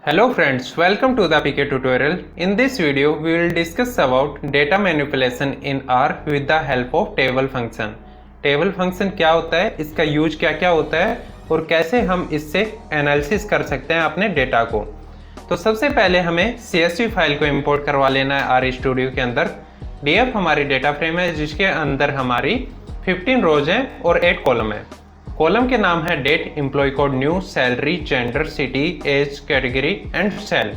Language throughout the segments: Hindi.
Hello friends, welcome to the PK tutorial. In this video, we will discuss about data manipulation in R with the help of table function. Table function क्या होता है, इसका यूज क्या क्या होता है और कैसे हम इससे एनालिसिस कर सकते हैं अपने डेटा को। तो सबसे पहले हमें CSV फाइल को इंपोर्ट करवा लेना है R स्टूडियो के अंदर। DF हमारी डेटा फ्रेम है जिसके अंदर हमारी 15 रोज हैं और 8 कॉलम है। कॉलम के नाम है date, employ code, new, salary, gender, city, age, category and sale.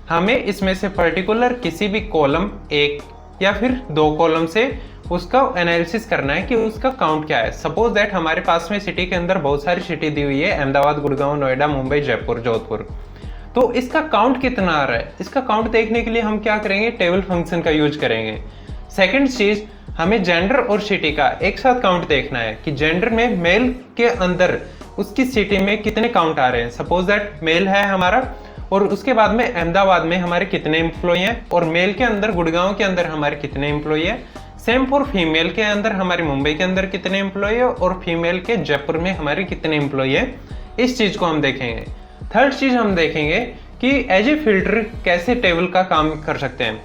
हमें इसमें से पर्टिकुलर किसी भी कॉलम एक या फिर दो कॉलम से उसका एनालिसिस करना है कि उसका काउंट क्या है। सपोज दैट हमारे पास में सिटी के अंदर बहुत सारी सिटी दी हुई है, अहमदाबाद, गुड़गांव, नोएडा, मुंबई, जयपुर, जोधपुर। तो इसका काउंट कितना आ रहा है, इसका काउंट देखने के लिए हम क्या करेंगे, टेबल फंक्शन का यूज करेंगे। सेकेंड चीज, हमें जेंडर और सिटी का एक साथ काउंट देखना है कि जेंडर में मेल के अंदर उसकी सिटी में कितने काउंट आ रहे हैं। सपोज दैट मेल है हमारा और उसके बाद में अहमदाबाद में हमारे कितने एम्प्लॉय हैं और मेल के अंदर गुड़गांव के अंदर हमारे कितने एम्प्लॉय है। सेम फॉर फीमेल के अंदर हमारे मुंबई के अंदर कितने एम्प्लॉय है और फीमेल के जयपुर में हमारे कितने एम्प्लॉय है। इस चीज को हम देखेंगे। थर्ड चीज हम देखेंगे कि एज ए फिल्टर कैसे टेबल का काम कर सकते हैं।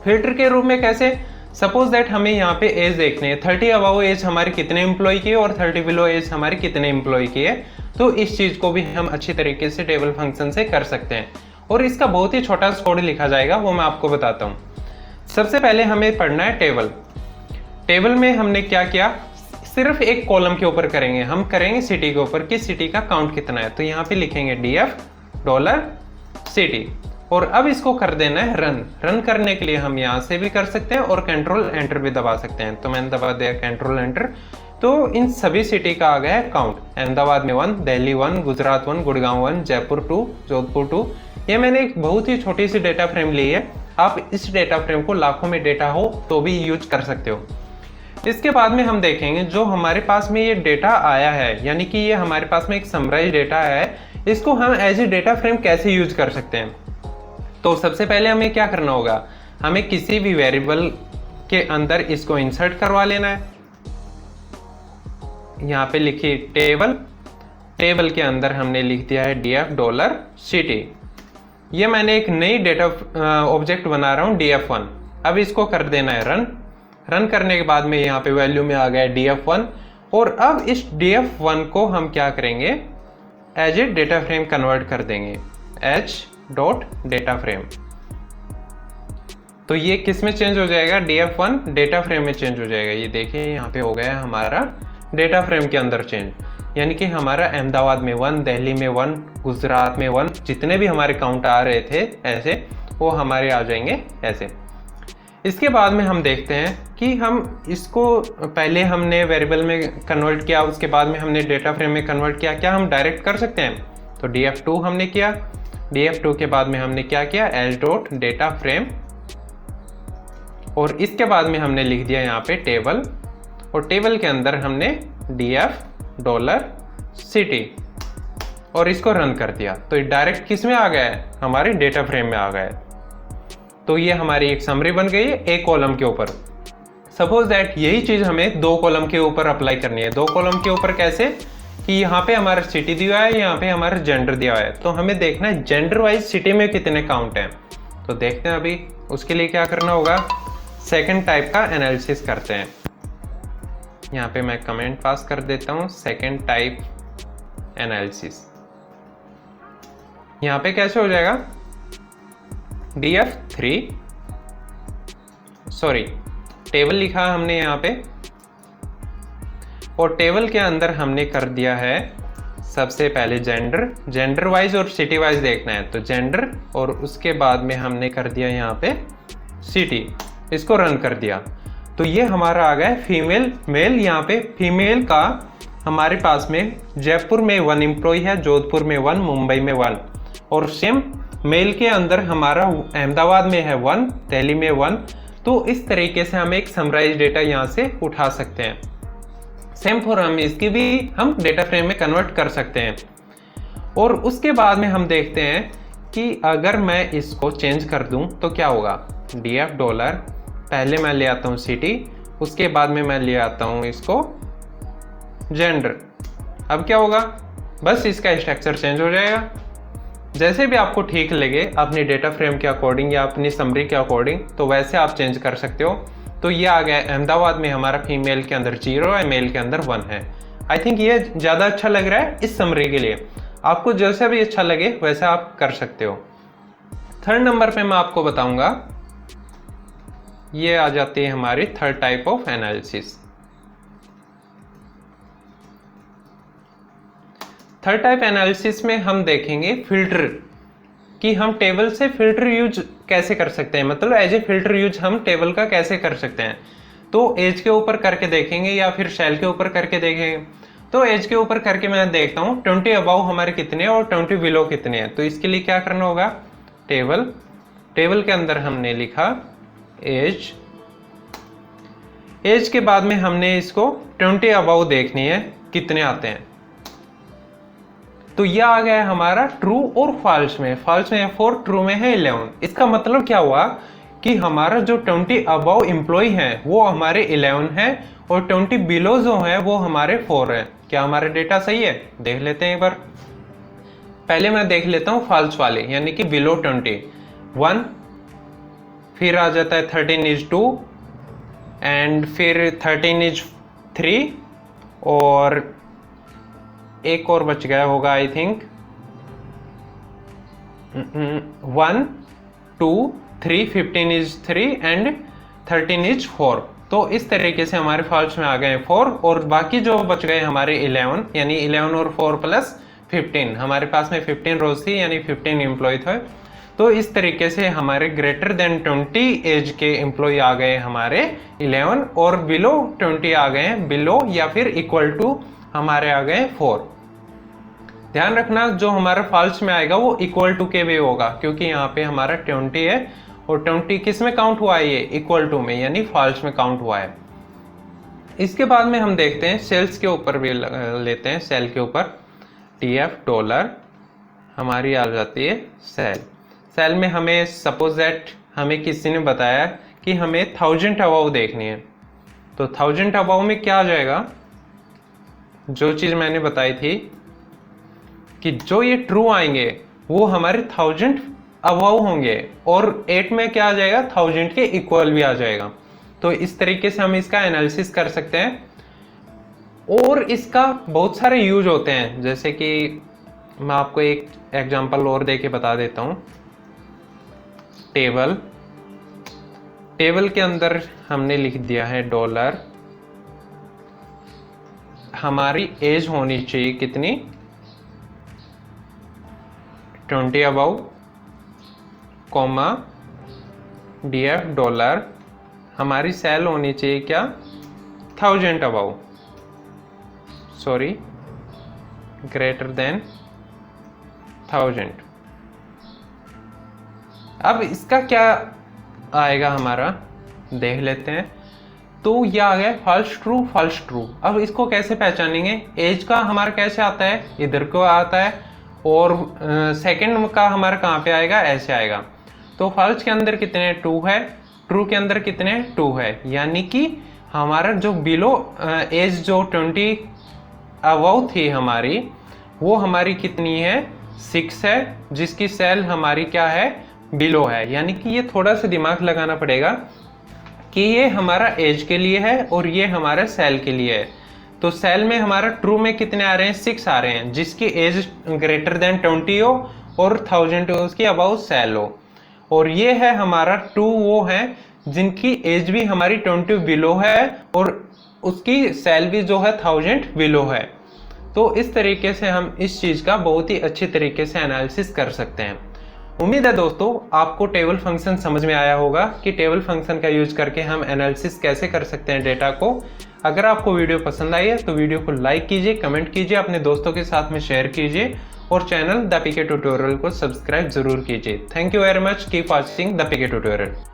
फिल्टर के रूप में कैसे, सपोज दैट हमें यहाँ पे एज देखने है, 30 अबव एज हमारे कितने एम्प्लॉय की है और 30 बिलो एज हमारे कितने एम्प्लॉय की है। तो इस चीज को भी हम अच्छी तरीके से टेबल फंक्शन से कर सकते हैं और इसका बहुत ही छोटा सा कोड लिखा जाएगा, वो मैं आपको बताता हूँ। सबसे पहले हमें पढ़ना है टेबल। टेबल में हमने क्या किया, सिर्फ एक कॉलम के ऊपर करेंगे, हम करेंगे सिटी के ऊपर कि सिटी का काउंट कितना है। तो यहाँ पे लिखेंगे $सिटी और अब इसको कर देना है रन। रन करने के लिए हम यहाँ से भी कर सकते हैं और कंट्रोल एंटर भी दबा सकते हैं। तो मैंने दबा दिया कंट्रोल एंटर, तो इन सभी सिटी का आ गया है काउंट। अहमदाबाद में 1, दिल्ली 1, गुजरात 1, गुड़गांव 1, जयपुर 2, जोधपुर 2। ये मैंने एक बहुत ही छोटी सी डेटा फ्रेम ली है, आप इस डेटा फ्रेम को लाखों में डेटा हो तो भी यूज कर सकते हो। इसके बाद में हम देखेंगे जो हमारे पास में ये डेटा आया है, यानी कि ये हमारे पास में एक समराइज डेटा है, इसको हम एज ए डेटा फ्रेम कैसे यूज कर सकते हैं। तो सबसे पहले हमें क्या करना होगा, हमें किसी भी वेरिएबल के अंदर इसको इंसर्ट करवा लेना है। यहाँ पे लिखिए टेबल, टेबल के अंदर हमने लिख दिया है $सिटी। ये मैंने एक नई डेटा ऑब्जेक्ट बना रहा हूँ df1। अब इसको कर देना है रन। रन करने के बाद में यहाँ पे वैल्यू में आ गया df1 और अब इस df1 को हम क्या करेंगे, as a data frame convert कर देंगे h.data-frame। तो ये किस में चेंज हो जाएगा, df1 डेटा फ्रेम में चेंज हो जाएगा। ये देखिए यहाँ पे हो गया हमारा डेटा फ्रेम के अंदर चेंज, यानी कि हमारा अहमदाबाद में 1, दिल्ली में 1, गुजरात में 1, जितने भी हमारे काउंट आ रहे थे ऐसे वो हमारे आ जाएंगे ऐसे। इसके बाद में हम देखते हैं कि हम इसको पहले हमने वेरिएबल में कन्वर्ट किया, उसके बाद में हमने डेटा फ्रेम में कन्वर्ट किया, क्या हम डायरेक्ट कर सकते हैं। तो df2 हमने किया, df2 के बाद में हमने क्या किया, h.data-frame और इसके बाद में हमने लिख दिया यहाँ पे टेबल और टेबल के अंदर हमने $सिटी और इसको रन कर दिया। तो ये डायरेक्ट किस में आ गया है, हमारे डेटा फ्रेम में आ गया है। तो ये हमारी एक समरी बन गई है एक कॉलम के ऊपर। सपोज दैट यही चीज हमें दो कॉलम के ऊपर अप्लाई करनी है। दो कॉलम के ऊपर कैसे, कि यहाँ पे हमारा सिटी दिया है, यहाँ पे हमारा जेंडर दिया है। तो हमें देखना है जेंडर वाइज सिटी में कितने काउंट हैं। तो देखते हैं अभी उसके लिए क्या करना होगा, सेकंड टाइप का एनालिसिस करते हैं। यहाँ पे मैं कमेंट पास कर देता हूँ, सेकंड टाइप एनालिसिस। यहाँ पे कैसे हो जाएगा, df3 सॉरी टेबल लिखा है हमने यहाँ पे और टेबल के अंदर हमने कर दिया है सबसे पहले जेंडर वाइज और सिटी वाइज देखना है। तो जेंडर और उसके बाद में हमने कर दिया यहाँ पे सिटी, इसको रन कर दिया। तो ये हमारा आ गया फीमेल मेल। यहाँ पे फीमेल का हमारे पास में जयपुर में 1 एम्प्लॉय है, जोधपुर में 1, मुंबई में 1 और सेम मेल के अंदर हमारा अहमदाबाद में है 1, दिल्ली में 1। तो इस तरीके से हम एक समराइज डेटा यहाँ से उठा सकते हैं। सेम फॉर हम इसकी भी हम डेटा फ्रेम में कन्वर्ट कर सकते हैं। और उसके बाद में हम देखते हैं कि अगर मैं इसको चेंज कर दूं तो क्या होगा, $, पहले मैं ले आता हूँ सिटी, उसके बाद में मैं ले आता हूँ इसको जेंडर। अब क्या होगा, बस इसका स्ट्रक्चर चेंज हो जाएगा। जैसे भी आपको ठीक लगे अपनी डेटा फ्रेम के अकॉर्डिंग या अपनी समरी के अकॉर्डिंग, तो वैसे आप चेंज कर सकते हो। तो ये आ गया अहमदाबाद में हमारा फीमेल के अंदर 0 है, मेल के अंदर 1 है। आई थिंक ये ज़्यादा अच्छा लग रहा है इस समरी के लिए। आपको जैसा भी अच्छा लगे वैसा आप कर सकते हो। थर्ड नंबर पे मैं आपको बताऊंगा, ये आ जाती है हमारी third type of analysis. Third type analysis में हम देखेंगे फिल्टर, कि हम टेबल से फिल्टर यूज कैसे कर सकते हैं, मतलब एज ए फिल्टर यूज हम टेबल का कैसे कर सकते हैं। तो एज के ऊपर करके देखेंगे या फिर सेल के ऊपर करके देखेंगे। तो एज के ऊपर करके मैं देखता हूँ 20 अबाउ हमारे कितने और 20 बिलो कितने हैं। तो इसके लिए क्या करना होगा, टेबल के अंदर हमने लिखा एज, एज के बाद में हमने इसको 20 अबाउ देखनी है कितने आते हैं। तो यह आ गया हमारा ट्रू और फॉल्स में। फॉल्स में 4, ट्रू में है 11। इसका मतलब क्या हुआ कि हमारा जो 20 अबाउ एम्प्लॉय है वो हमारे 11 है और 20 बिलो जो है वो हमारे 4 है। क्या हमारा डेटा सही है, देख लेते हैं एक बार। पहले मैं देख लेता हूँ फॉल्स वाले, यानी कि बिलो 20 1, फिर आ जाता है 13 इज 2 एंड फिर 13 इज 3 और एक और बच गया होगा I think 1 2 3, 15 is 3 and 13 is 4। तो इस तरीके से हमारे फॉल्स में आ गए 4 और बाकी जो बच गए हमारे 11, यानी 11 और 4 प्लस 15। हमारे पास में 15 रोज थी यानी 15 एम्प्लॉय थे। तो इस तरीके से हमारे ग्रेटर देन 20 एज के एम्प्लॉय आ गए हमारे 11 और बिलो 20 आ गए बिलो या फिर इक्वल टू हमारे आ गए 4। ध्यान रखना जो हमारा फॉल्स में आएगा वो इक्वल टू के वे होगा, क्योंकि यहाँ पे हमारा 20 है और 20 किस में काउंट हुआ है, ये इक्वल टू में यानी फॉल्स में काउंट हुआ है। इसके बाद में हम देखते हैं सेल्स के ऊपर भी लेते हैं। सेल के ऊपर TF डॉलर हमारी आ जाती है सेल में हमें सपोज दैट हमें किसी ने बताया कि हमें 1000 अबाउ देखनी है। तो 1000 अबाउ में क्या आ जाएगा, जो चीज़ मैंने बताई थी कि जो ये ट्रू आएंगे वो हमारे 1000 अबाउ होंगे और 8 में क्या आ जाएगा, 1000 के इक्वल भी आ जाएगा। तो इस तरीके से हम इसका एनालिसिस कर सकते हैं और इसका बहुत सारे यूज होते हैं। जैसे कि मैं आपको एक एग्जांपल और दे के बता देता हूँ। टेबल के अंदर हमने लिख दिया है डॉलर, हमारी एज होनी चाहिए कितनी, 20 अबाउ कॉमा DF डॉलर, हमारी सेल होनी चाहिए क्या, 1000 अबाउ, सॉरी ग्रेटर देन 1000। अब इसका क्या आएगा हमारा, देख लेते हैं। तो यह आ गया फॉल्स ट्रू। अब इसको कैसे पहचानेंगे, एज का हमारा कैसे आता है, इधर को आता है और सेकंड का हमारा कहाँ पे आएगा, ऐसे आएगा। तो फॉल्स के अंदर कितने 2 है, ट्रू के अंदर कितने 2 है, यानी कि हमारा जो बिलो एज जो 20 अबाउ थी हमारी, वो हमारी कितनी है 6 है, जिसकी सेल हमारी क्या है, बिलो है। यानी कि ये थोड़ा सा दिमाग लगाना पड़ेगा कि ये हमारा एज के लिए है और ये हमारे सेल के लिए है। तो सेल में हमारा ट्रू में कितने आ रहे हैं, 6 आ रहे हैं, जिसकी एज ग्रेटर देन 20 हो और 1000 उसकी अबाउट सेल हो। और ये है हमारा 2 वो है जिनकी एज भी हमारी 20 बिलो है और उसकी सेल भी जो है 1000 बिलो है। तो इस तरीके से हम इस चीज़ का बहुत ही अच्छी तरीके से एनालिसिस कर सकते हैं। उम्मीद है दोस्तों आपको टेबल फंक्शन समझ में आया होगा कि टेबल फंक्शन का यूज करके हम एनालिसिस कैसे कर सकते हैं डेटा को। अगर आपको वीडियो पसंद आई है तो वीडियो को लाइक कीजिए, कमेंट कीजिए, अपने दोस्तों के साथ में शेयर कीजिए और चैनल द पीके ट्यूटोरियल को सब्सक्राइब जरूर कीजिए। Thank you very much, keep watching the PK tutorial.